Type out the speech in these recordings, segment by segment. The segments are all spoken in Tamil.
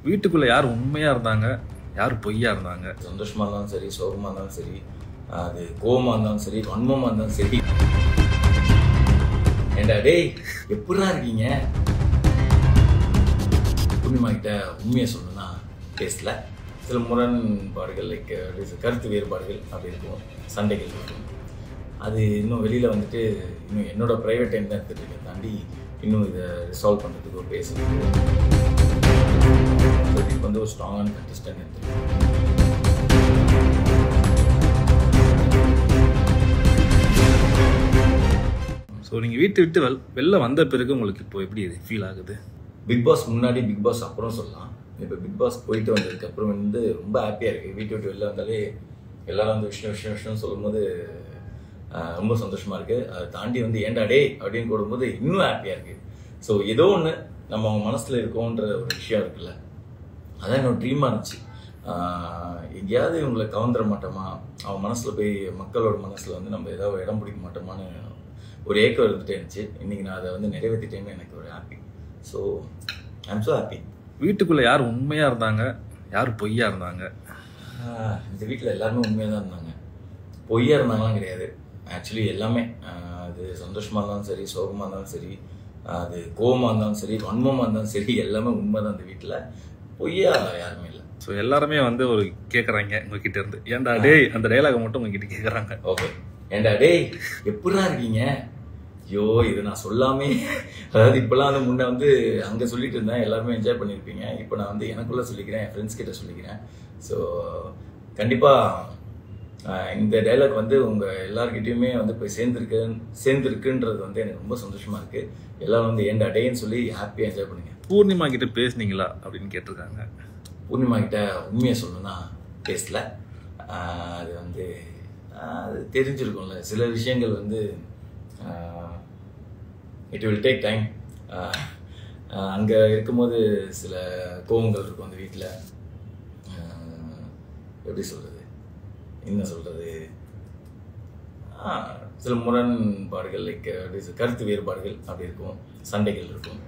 வீட்டுக்குள்ள யார் உண்மையா இருந்தாங்க, யார் பொய்யா இருந்தாங்க? சந்தோஷமா இருந்தாலும் சரி, சோகமா இருந்தாலும் சரி, அது கோவமா இருந்தாலும் சரி, வன்மமா இருந்தாலும் சரி, ஏண்டா டேய் எப்படிடா இருக்கீங்க? பூர்ணிமா கிட்ட உண்மையை சொல்லணும்னா பேசல. சில முரண்பாடுகள் லைக் கருத்து வேறுபாடுகள் அப்படி இருக்கும், சண்டைகள் இருக்கும். அது இன்னும் வெளியில் வந்துட்டு இன்னும் என்னோட ப்ரைவேட் டைம் தான் எடுத்துகிட்டு இருக்கேன், தாண்டி இன்னும் இதை ரிசால்வ் பண்ணுறதுக்கோ பேசுறதுக்கோ இப்போ வந்து ஒரு ஸ்ட்ராங்கான கண்டஸ்டன்ட் எடுத்துருக்கேன். ஸோ நீங்கள் வீட்டு விட்டு வெளில வந்த பிறகு உங்களுக்கு இப்போ எப்படி ஃபீல் ஆகுது? பிக் பாஸ் முன்னாடி, பிக் பாஸ் அப்புறம் சொல்லலாம். இப்போ பிக் பாஸ் போயிட்டு வந்ததுக்கு அப்புறம் வந்து ரொம்ப ஹாப்பியாக இருக்குது. வீட்டை விட்டு வெளில வந்தாலே எல்லாரும் வந்து விஷயம் சொல்லும் போது ரொம்ப சந்தோஷமாக இருக்குது. அதை தாண்டி வந்து ஏண்டா டே அப்படின்னு போடும்போது இன்னும் ஹாப்பியாக இருக்குது. ஸோ ஏதோ ஒன்று நம்ம அவங்க மனசில் இருக்கோன்ற ஒரு விஷயம் இருக்குல்ல, அதான் என்னோட ட்ரீமாக இருந்துச்சு. எங்கேயாவது இவங்களை கவர்ந்துட மாட்டோமா, அவன் மனசில் போய் மக்களோட மனசில் வந்து நம்ம ஏதாவது இடம் பிடிக்க மாட்டோமான்னு ஒரு ஏக்கம் இருந்துகிட்டே இருந்துச்சு. இன்றைக்கி நான் அதை வந்து நிறைவேற்றிட்டேன்னு எனக்கு ஒரு happy. So I am so happy. வீட்டுக்குள்ளே யார் உண்மையாக இருந்தாங்க, யார் பொய்யா இருந்தாங்க? இந்த வீட்டில் எல்லாருமே உண்மையாக தான் இருந்தாங்க, பொய்யா இருந்தாங்களாம் கிடையாது. ஆக்சுவலி எல்லாமே, அது சந்தோஷமாக இருந்தாலும் சரி, சோகமாக இருந்தாலும் சரி, அது கோவமாக இருந்தாலும் சரி, வன்மமாக இருந்தாலும் சரி, எல்லாமே உண்மை தான் இந்த வீட்டில், பொய்யா யாருமே இல்லை. ஸோ எல்லாருமே வந்து ஒரு கேட்குறாங்க உங்ககிட்ட இருந்து, ஏன்டா டேய் அந்த டைலாக மட்டும் உங்ககிட்ட கேட்குறாங்க. ஓகே, ஏண்டா டேய் எப்படிடா இருக்கீங்க? ஐயோ இது நான் சொல்லாமே, அதாவது இப்போலாம் வந்து முன்னே வந்து அங்கே சொல்லிட்டு இருந்தேன், எல்லாருமே என்ஜாய் பண்ணியிருப்பீங்க. இப்போ நான் வந்து எனக்குள்ளே சொல்லிக்கிறேன், என் ஃப்ரெண்ட்ஸ் கிட்ட சொல்லிக்கிறேன். ஸோ கண்டிப்பாக இந்த டைலாக் வந்து உங்கள் எல்லாருக்கிட்டையுமே வந்து போய் சேர்ந்துருக்குன்றது வந்து எனக்கு ரொம்ப சந்தோஷமாக இருக்குது. எல்லோரும் வந்து ஏண்டா டேன்னு சொல்லி ஹாப்பியாக என்ஜாய் பண்ணுங்க. பூர்ணிமா கிட்ட பேசுனீங்களா அப்படின்னு கேட்டிருக்காங்க. பூர்ணிமா கிட்ட உண்மையை சொல்லணும்னா பேசல. அது வந்து அது தெரிஞ்சிருக்கும்ல, சில விஷயங்கள் வந்து இட் வில் டேக் டைம். அங்கே இருக்கும்போது சில கோவங்கள் இருக்கும் அந்த வீட்டில். எப்படி சொல்கிறது, என்ன சொல்கிறது, சில முரண்பாடுகள் லைக் கருத்து வேறுபாடுகள் அப்படி இருக்கும், சண்டைகள் இருக்கும்.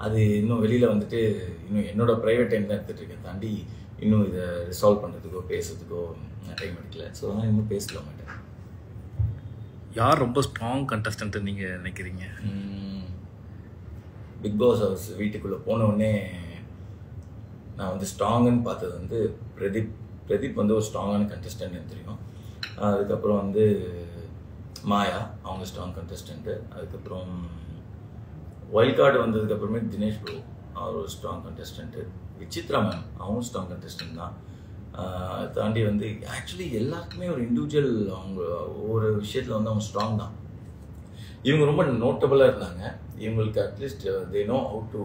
அது இன்னும் வெளியில் வந்துட்டு இன்னும் என்னோட ப்ரைவேட் டைம் தான் எடுத்துகிட்டு இருக்கேன், தாண்டி இன்னும் இதை ரிசால்வ் பண்ணுறதுக்கோ பேசுறதுக்கோ டைம் எடுக்கல. ஸோ அதனால் இன்னும் பேசல மாட்டேன். யார் ரொம்ப ஸ்ட்ராங் கண்டஸ்டன்ட் நீங்கள் நினைக்கிறீங்க? பிக் பாஸ் ஹவுஸ் வீட்டுக்குள்ளே போனவுடனே நான் வந்து ஸ்ட்ராங்குன்னு பார்த்தது வந்து பிரதீப் வந்து ஒரு ஸ்ட்ராங்கான கண்டஸ்டன்ட் எனக்கு தெரியும். அதுக்கப்புறம் வந்து மாயா, அவங்க ஸ்ட்ராங் கண்டஸ்டன்ட்டு. அதுக்கப்புறம் வைல்ட் கார்டு வந்ததுக்கப்புறமே தினேஷ் ப்ரோ, அவர் ஒரு ஸ்ட்ராங் கண்டஸ்டன்ட்டு. விசித்ரா மேம், அவங்க ஸ்ட்ராங் கண்டஸ்டன்ட் தான். தாண்டி வந்து ஆக்சுவலி எல்லாருக்குமே ஒரு இண்டிவிஜுவல், அவங்க ஒவ்வொரு விஷயத்தில் வந்து அவங்க ஸ்ட்ராங் தான். இவங்க ரொம்ப நோட்டபுளாக இருந்தாங்க. இவங்களுக்கு at least they know how to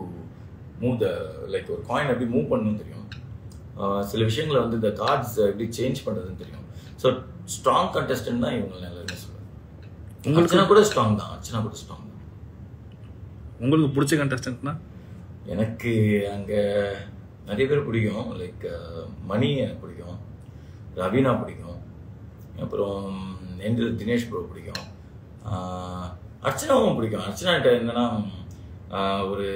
move the like ஒரு காயின் எப்படி மூவ் பண்ணணும்னு தெரியும். சில விஷயங்களை வந்து இந்த கார்ட்ஸ் எப்படி சேஞ்ச் பண்ணுறதுன்னு தெரியும். ஸோ ஸ்ட்ராங் கண்டஸ்டன்ட் தான் இவங்க எல்லாருமே சொல்லுவேன். அர்ச்சனா கூட ஸ்ட்ராங் தான். உங்களுக்கு பிடிச்ச கண்டஸ்டன்ட்னா? எனக்கு அங்கே நிறைய பேர் பிடிக்கும். லைக் மணி எனக்கு பிடிக்கும், ரவீனா பிடிக்கும், அப்புறம் தினேஷ் ப்ரோ பிடிக்கும், அர்ச்சனாவும் பிடிக்கும். அர்ச்சனாகிட்ட என்னன்னா ஒரு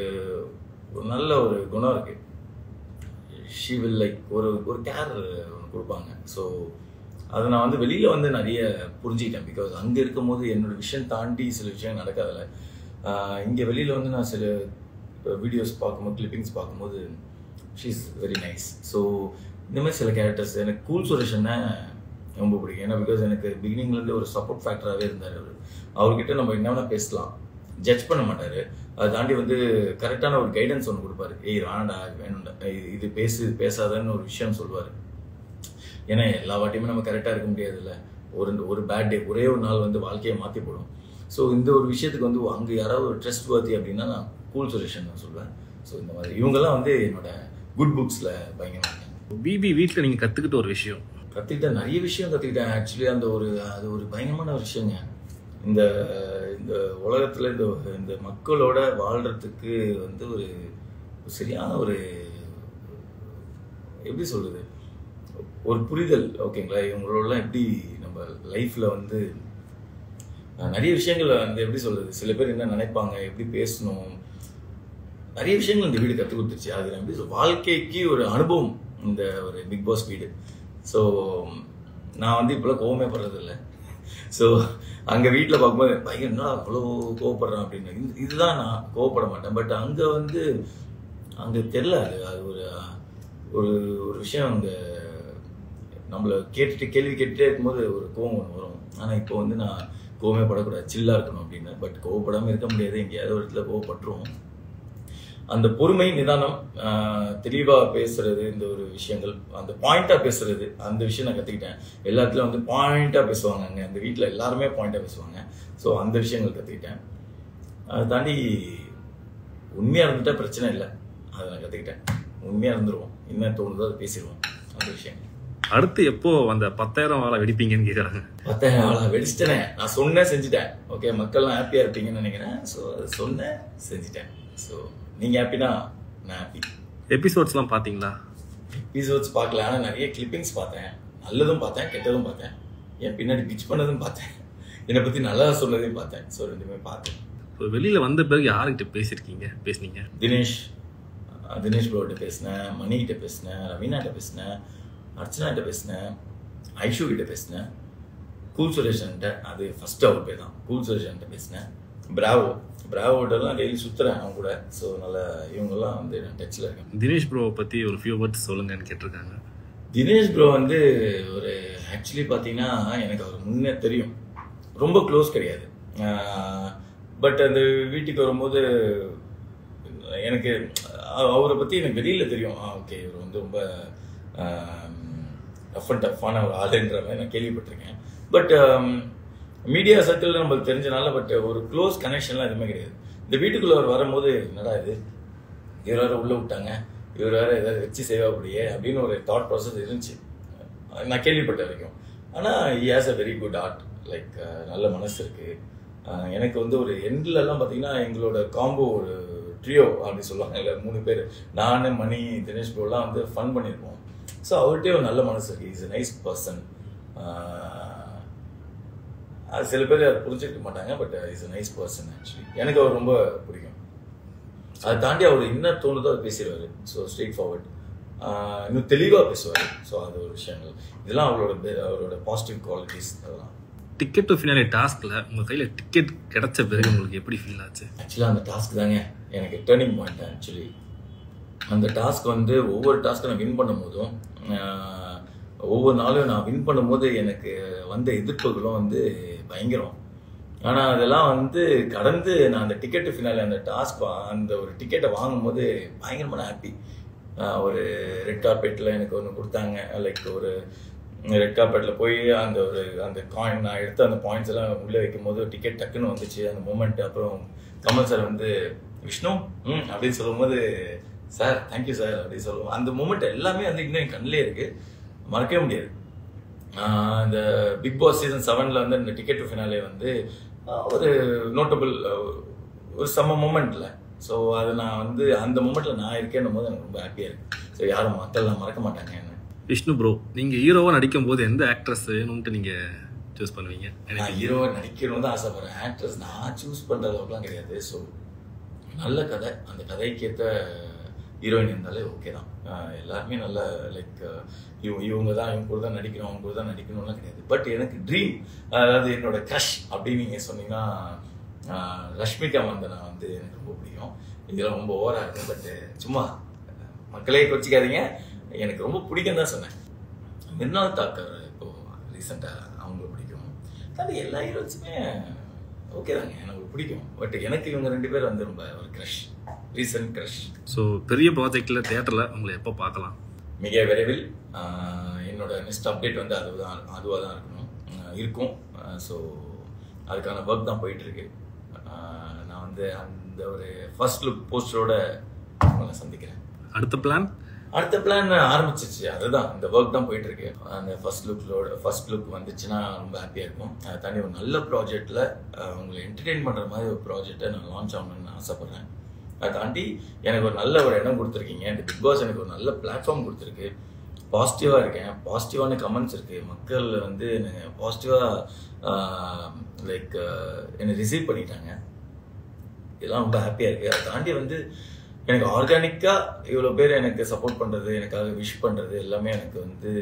நல்ல ஒரு குணம் இருக்குது. ஷீ வில் லைக் ஒரு கேர் ஒன்று கொடுப்பாங்க. ஸோ அதை நான் வந்து வெளியில் வந்து நிறைய புரிஞ்சுக்கிட்டேன். பிகாஸ் அங்கே இருக்கும்போது என்னோடய விஷயம் தாண்டி சில விஷயம் நடக்காதில்ல. இங்கே வெளியில் வந்து நான் சில வீடியோஸ் பார்க்கும்போது, கிளிப்பிங்ஸ் பார்க்கும்போது she is very nice. So இந்த மாதிரி சில கேரக்டர்ஸ் எனக்கு கூல் சுரேஷனை ரொம்ப பிடிக்கும். ஏன்னா பிகாஸ் எனக்கு பிகினிங்லேருந்து ஒரு சப்போர்ட் ஃபேக்டராகவே இருந்தார். அவர்கிட்ட நம்ம என்ன வேணால் பேசலாம், ஜட்ஜ் பண்ண மாட்டார். அதை தாண்டி வந்து கரெக்டான ஒரு கைடன்ஸ் ஒன்று கொடுப்பாரு. வேணாண்டா, வேணும்டா, இது பேசாதன்னு ஒரு விஷயம் சொல்லுவார். ஏன்னா எல்லா வாட்டியுமே நம்ம கரெக்டாக இருக்க முடியாதுல்ல. ஒரு பேட் டே, ஒரே ஒரு நாள் வந்து வாழ்க்கையை மாற்றி போடும். ஸோ இந்த ஒரு விஷயத்துக்கு வந்து அங்கே யாராவது ஒரு ட்ரஸ்ட் வர்த்தி அப்படின்னா நான் கூல் சுரேஷன் நான் சொல்லுவேன். ஸோ இந்த மாதிரி இவங்கெல்லாம் வந்து என்னோட குட் புக்ஸில் பயங்கரமாக. பிபி வீட்டில் நீங்கள் கற்றுக்கிட்ட ஒரு விஷயம்? கற்றுக்கிட்டேன், நிறைய விஷயம் கற்றுக்கிட்டேன். ஆக்சுவலி அது ஒரு பயங்கரமான ஒரு விஷயங்க. இந்த உலகத்தில் இந்த மக்களோட வாழ்கிறதுக்கு வந்து ஒரு சரியான ஒரு எப்படி சொல்கிறது, ஒரு புரிதல். ஓகேங்களா, இவங்களோடலாம் எப்படி நம்ம லைஃப்பில் வந்து நிறைய விஷயங்கள் வந்து எப்படி சொல்கிறது, சில பேர் என்ன நினைப்பாங்க, எப்படி பேசணும், நிறைய விஷயங்கள் இந்த வீடு கற்றுக் கொடுத்துருச்சு. அது வந்து வாழ்க்கைக்கு ஒரு அனுபவம் இந்த ஒரு பிக் பாஸ் வீடு. ஸோ நான் வந்து இப்போலாம் கோவமே படுறதில்லை. ஸோ அங்கே வீட்டில் பார்க்கும்போது பையன் என்ன அவ்வளோ கோவப்படுறான் அப்படின்னு. இதுதான் நான் கோவப்பட மாட்டேன். பட் அங்கே வந்து அங்கே தெரில, அது ஒரு ஒரு ஒரு விஷயம் அங்கே நம்மளை கேள்வி கேட்டுகிட்டே இருக்கும்போது ஒரு கோவம் ஒன்று வரும். ஆனால் இப்போ வந்து நான் கோவமே படக்கூடாது, சில்லாக இருக்கணும் அப்படின்னு. பட் கோவப்படாமல் இருக்க முடியாது, எங்கேயாவது ஒரு இடத்துல கோவப்பட்டுருவோம். அந்த பொறுமை, நிதானம், தெளிவாக பேசுறது, இந்த ஒரு விஷயங்கள், அந்த பாயிண்டாக பேசுறது, அந்த விஷயம் நான் கற்றுக்கிட்டேன். எல்லாத்துலேயும் வந்து பாயிண்டாக பேசுவாங்க அங்கே, அந்த வீட்டில் எல்லாருமே பாயிண்டாக பேசுவாங்க. ஸோ அந்த விஷயங்கள் கற்றுக்கிட்டேன். அதை தாண்டி உண்மையாக இருந்துட்டால் பிரச்சனை இல்லை, அதை நான் கற்றுக்கிட்டேன். உண்மையாக இருந்துருவோம், என்ன தோணுதோ அதை பேசிடுவோம், அந்த விஷயம். அடுத்து எப்போ அந்த 10,000 வாழை வெடிப்பீங்கன்னு கேட்குறாங்க. 10,000 வாழை வெடிச்சிட்டேனே, நான் சொன்னேன் செஞ்சுட்டேன். ஓகே, மக்கள்லாம் ஹாப்பியாக இருப்பீங்கன்னு நினைக்கிறேன். ஸோ அதை சொன்னேன் செஞ்சுட்டேன். ஸோ நீங்கள் ஹாப்பினா நான் ஹாப்பி. எபிசோட்ஸ்லாம் பார்த்தீங்களா? எபிசோட்ஸ் பார்க்கல, ஆனால் நிறைய கிளிப்பிங்ஸ் பார்த்தேன். நல்லதும் பார்த்தேன், கெட்டதும் பார்த்தேன். என் பின்னாடி பிச் பண்ணதும் பார்த்தேன், என்னை பற்றி நல்லா சொன்னதையும் பார்த்தேன். ஸோ ரெண்டுமே பார்த்தேன். இப்போ வெளியில் வந்த பிறகு யார்கிட்ட பேசுனீங்க? தினேஷ் ப்ரோகிட்ட பேசினேன், மணிகிட்ட பேசினேன், ரவீனாகிட்ட பேசினேன், அர்ச்சனாகிட்ட பேசினேன், ஐஷு கிட்ட பேசினேன், கூல் சுரேஷன்ட்ட, அது ஃபர்ஸ்ட் அவர் பேர் தான், கூல் சுரேஷன்ட்ட பேசினேன். பிராவோட்டெல்லாம் டெய்லி சுற்றுறேன் அவங்க கூட. ஸோ நல்லா இவங்கெல்லாம் வந்து நான் டச்சில் இருக்கேன். தினேஷ் ப்ரோவை பற்றி ஒரு ஃபியூ வேர்ட்ஸ் சொல்லுங்கன்னு கேட்டிருக்காங்க. தினேஷ் ப்ரோ வந்து ஒரு ஆக்சுவலி பார்த்தீங்கன்னா எனக்கு அவர் முன்னே தெரியும், ரொம்ப க்ளோஸ் கிடையாது. பட் அந்த வீட்டுக்கு வரும்போது எனக்கு அவரை பற்றி எனக்கு வெளியில் தெரியும். ஓகே, இவர் வந்து ரொம்ப ரஃப் அண்ட் டஃப்பான ஒரு ஆளுன்ற மாதிரி நான் கேள்விப்பட்டிருக்கேன். பட் மீடியா சர்க்கிளில் நம்மளுக்கு தெரிஞ்சனால, பட் ஒரு க்ளோஸ் கனெக்ஷன்லாம் எதுவுமே கிடையாது. இந்த வீட்டுக்குள்ளே அவர் வரும்போது என்னடா இது, இவர் வேறு உள்ளே விட்டாங்க, இவர் வேறு ஏதாவது வச்சு செய்வாப்படியே அப்படின்னு ஒரு தாட் ப்ராசஸ் இருந்துச்சு நான் கேள்விப்பட்ட வரைக்கும். ஆனால் he has a very good art, like நல்ல மனசு இருக்குது. எனக்கு வந்து ஒரு எண்ட்லலாம் பார்த்தீங்கன்னா எங்களோட காம்போ ஒரு ட்ரியோ அப்படின்னு சொல்லுவாங்க, இல்லை 3 பேர், நான், மணி, தினேஷ் ப்ரோலாம் வந்து ஃபன் பண்ணியிருப்போம். ஸோ அவர்கிட்டே ஒரு நல்ல மனசு இருக்குது. Is a nice person. அது சில பேர் அதை புரிஞ்சுக்க மாட்டாங்க, but is a nice person. Actually எனக்கு அவர் ரொம்ப பிடிக்கும். அதை தாண்டி அவர் என்ன தோணுதோ அதை பேசிடுவார். ஸோ ஸ்ட்ரெயிட் ஃபார்வர்ட், இன்னும் தெளிவாக பேசுவார். ஸோ அது ஒரு விஷயங்கள், இதெல்லாம் அவரோட பாசிட்டிவ் குவாலிட்டிஸ். அதெல்லாம் டிக்கெட் டு ஃபினாலே டாஸ்கில் உங்கள் கையில் டிக்கெட் கிடைச்ச பிறகு உங்களுக்கு எப்படி ஃபீல் ஆச்சு? ஆக்சுவலாக அந்த டாஸ்க் தாங்க எனக்கு டேர்னிங் பாயிண்ட். ஆக்சுவலி அந்த டாஸ்க் வந்து ஒவ்வொரு டாஸ்க்கை நான் வின் பண்ணும் போதும், ஒவ்வொரு நாளும் நான் வின் பண்ணும்போது எனக்கு வந்த எதிர்ப்புகளும் வந்து பயங்கரம். ஆனால் அதெல்லாம் வந்து கடந்து நான் அந்த டிக்கெட்டு ஃபினாலே அந்த டாஸ்க் அந்த ஒரு டிக்கெட்டை வாங்கும்போது பயங்கரமான ஹாப்பி. ஒரு ரெட் கார்பெட்டில் எனக்கு ஒன்று கொடுத்தாங்க. லைக் ஒரு ரெட் கார்பெட்டில் போய் அந்த காயின் நான் எடுத்து அந்த பாயிண்ட்ஸ் எல்லாம் உள்ளே வைக்கும் போது டிக்கெட் டக்குன்னு வந்துச்சு அந்த மூமெண்ட். அப்புறம் கமல் சார் வந்து விஷ்ணு அப்படின்னு சொல்லும்போது, சார் தேங்க்யூ சார் அப்படின்னு சொல்லுவோம். அந்த மூமெண்ட் எல்லாமே வந்து இன்னும் என் கண்ணிலே இருக்குது, மறக்கவே முடியாது. இந்த பிக் பாஸ் சீசன் 7 வந்து இந்த டிக்கெட் டு ஃபினாலே வந்து ஒரு நோட்டபிள் ஒரு செம்ம மூமெண்ட்ல. ஸோ அது நான் வந்து அந்த மூமெண்ட்ல நான் இருக்கேன்னும் போது எனக்கு ரொம்ப ஹாப்பியாக இருக்கு. ஸோ யாரும் மக்கள்லாம் மறக்க மாட்டாங்க என்ன. விஷ்ணு ப்ரோ, நீங்கள் ஹீரோவாக நடிக்கும் போது எந்த ஆக்ட்ரஸ் வேணும்ட்டு நீங்கள் சூஸ் பண்ணுவீங்க? நான் ஹீரோவாக நடிக்கணும்னு தான் ஆசைப்படுறேன். ஆக்ட்ரஸ் நான் சூஸ் பண்ணுற அளவுக்குலாம் கிடையாது. ஸோ நல்ல கதை, அந்த கதைக்கேற்ற ஹீரோயின் இருந்தாலே ஓகே தான். எல்லாருமே நல்ல லைக் இவங்க தான், இவங்க கூட தான் நடிக்கணும், அவங்க கூட தான் நடிக்கணும்லாம் கிடையாது. பட் எனக்கு ட்ரீம், அதாவது என்னோட க்ரஷ் அப்படின்னு நீங்கள் சொன்னீங்கன்னா ரஷ்மிகா மந்தனா வந்து எனக்கு ரொம்ப பிடிக்கும். இதெல்லாம் ரொம்ப ஓவராக இருக்கும், பட் சும்மா மக்களே கொச்சிக்காதீங்க, எனக்கு ரொம்ப பிடிக்கும் தான் சொன்னேன். மிர்னால் தாக்கர் இப்போது ரீசெண்டாக அவங்களுக்கு பிடிக்கும். அது எல்லா ஹீரோஸுமே ஓகே தாங்க, எனக்கு பிடிக்கும். பட் எனக்கு இவங்க 2 பேர் வந்து ரொம்ப ஒரு க்ரஷ், ரீசன்ட் க்ரஷ். ஸோ பெரிய ப்ராஜெக்டில் தியேட்டரில் உங்களை எப்போ பார்க்கலாம்? மிக விரைவில் என்னோட நெக்ஸ்ட் அப்டேட் வந்து அதுவாக தான் இருக்கும். ஸோ அதுக்கான ஒர்க் தான் போயிட்டுருக்கு. நான் வந்து அந்த ஒரு ஃபர்ஸ்ட் லுக் போஸ்டரோட உங்களை சந்திக்கிறேன். அடுத்த பிளான் ஆரம்பிச்சிச்சு, அதுதான் இந்த ஒர்க் தான் போயிட்டுருக்கு. அந்த ஃபர்ஸ்ட் லுக் வந்துச்சுன்னா ரொம்ப ஹாப்பியாக இருக்கும். அதை தாண்டி ஒரு நல்ல ப்ராஜெக்டில் உங்களை என்டர்டெயின் பண்ணுற மாதிரி ஒரு ப்ராஜெக்டை நான் லான்ச் ஆகணும்னு ஆசைப்பட்றேன். அதை தாண்டி எனக்கு ஒரு நல்ல ஒரு இடம் கொடுத்துருக்கீங்க. இந்த பிக் பாஸ் எனக்கு ஒரு நல்ல பிளாட்ஃபார்ம் கொடுத்துருக்கு. பாசிட்டிவாக இருக்கேன், பாசிட்டிவான கமெண்ட்ஸ் இருக்குது. மக்கள் வந்து என்னை பாசிட்டிவாக லைக் என்னை ரிசீவ் பண்ணிட்டாங்க. இதெல்லாம் ரொம்ப ஹாப்பியாக இருக்குது. அதை தாண்டி வந்து எனக்கு ஆர்கானிக்காக இவ்வளோ பேர் எனக்கு சப்போர்ட் பண்ணுறது, எனக்காக விஷ் பண்ணுறது எல்லாமே எனக்கு வந்து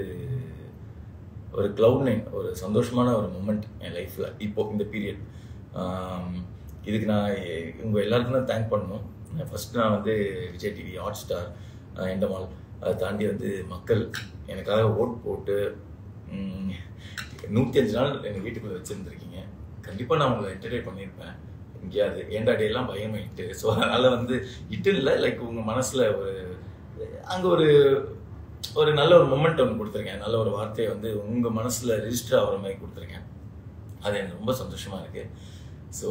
ஒரு க்ளவுட் நைன், ஒரு சந்தோஷமான ஒரு மூமெண்ட் என் லைஃப்பில் இப்போ இந்த பீரியட். இதுக்கு நான் உங்கள் எல்லாருக்கும் தான் தேங்க் பண்ணணும். ஃபஸ்ட்டு நான் வந்து Vijay TV, hot star, Endemol, அதை தாண்டி வந்து மக்கள் எனக்காக ஓட் போட்டு 105 நாள் எங்கள் வீட்டுக்குள்ளே வச்சுருந்துருக்கீங்க. கண்டிப்பாக நான் உங்களை என்டர்டெயின் பண்ணியிருப்பேன். எங்கேயாவது ஏண்டா டேலாம் பயமாயிட்டு. ஸோ அதனால் வந்து இட்டு இல்லை, லைக் உங்கள் மனசில் ஒரு அங்கே ஒரு நல்ல ஒரு மொமெண்ட் ஒன்று கொடுத்துருக்கேன். நல்ல ஒரு வார்த்தையை வந்து உங்கள் மனசில் ரிஜிஸ்டர் ஆகிற மாதிரி கொடுத்துருக்கேன். அது எனக்கு ரொம்ப சந்தோஷமாக இருக்குது. So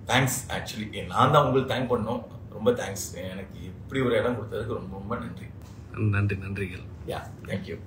thanks. ஆக்சுவலி நான் தான் உங்களுக்கு தேங்க் பண்ணணும். ரொம்ப தேங்க்ஸ். எனக்கு இப்படி ஒரு இடம் கொடுத்ததுக்கு ரொம்ப ரொம்ப நன்றி. நன்றிகள். யா, தேங்க்யூ.